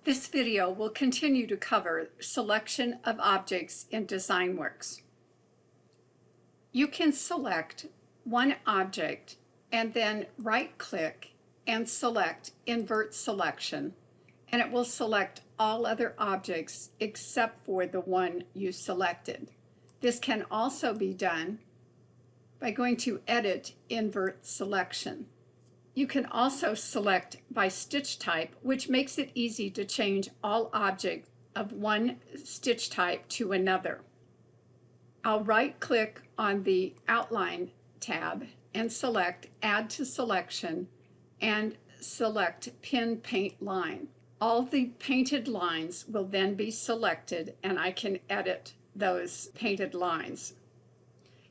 This video will continue to cover selection of objects in DesignWorks. You can select one object and then right-click and select Invert Selection, and it will select all other objects except for the one you selected. This can also be done by going to Edit Invert Selection. You can also select by stitch type, which makes it easy to change all objects of one stitch type to another. I'll right-click on the Outline tab and select Add to Selection and select Pin Paint Line. All the painted lines will then be selected, and I can edit those painted lines.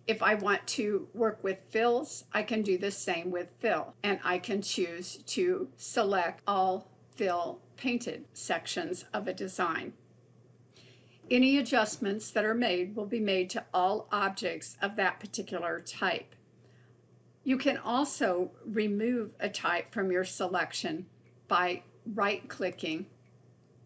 If I want to work with fills, I can do the same with fill, and I can choose to select all fill painted sections of a design. Any adjustments that are made will be made to all objects of that particular type. You can also remove a type from your selection by right-clicking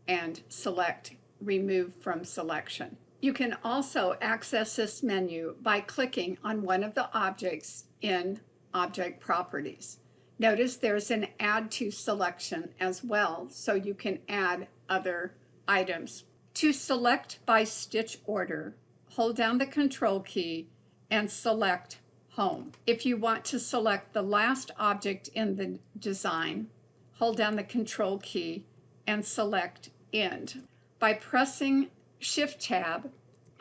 and select Remove from Selection. You can also access this menu by clicking on one of the objects in Object Properties. Notice there's an Add to Selection as well, so you can add other items. To select by stitch order, hold down the Control key and select Home. If you want to select the last object in the design, hold down the Control key and select End. By pressing Shift-Tab,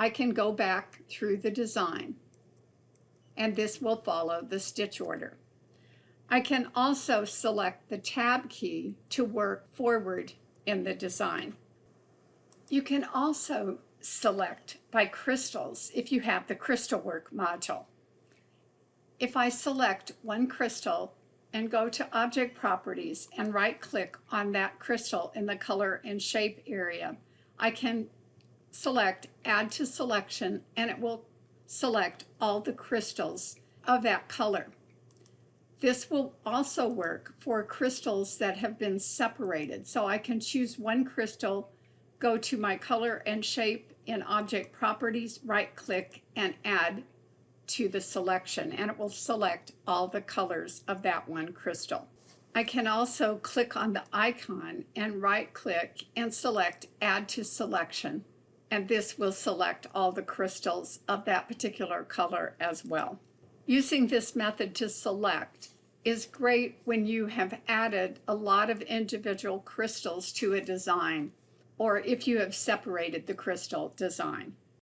I can go back through the design, and this will follow the stitch order. I can also select the Tab key to work forward in the design. You can also select by crystals if you have the Crystal Work module. If I select one crystal and go to Object Properties and right-click on that crystal in the Color and Shape area, I can select Add to Selection, and it will select all the crystals of that color. This will also work for crystals that have been separated. So I can choose one crystal, go to my Color and Shape in Object Properties, right-click and Add to the selection, and it will select all the colors of that one crystal. I can also click on the icon and right-click and select Add to Selection, and this will select all the crystals of that particular color as well. Using this method to select is great when you have added a lot of individual crystals to a design, or if you have separated the crystal design.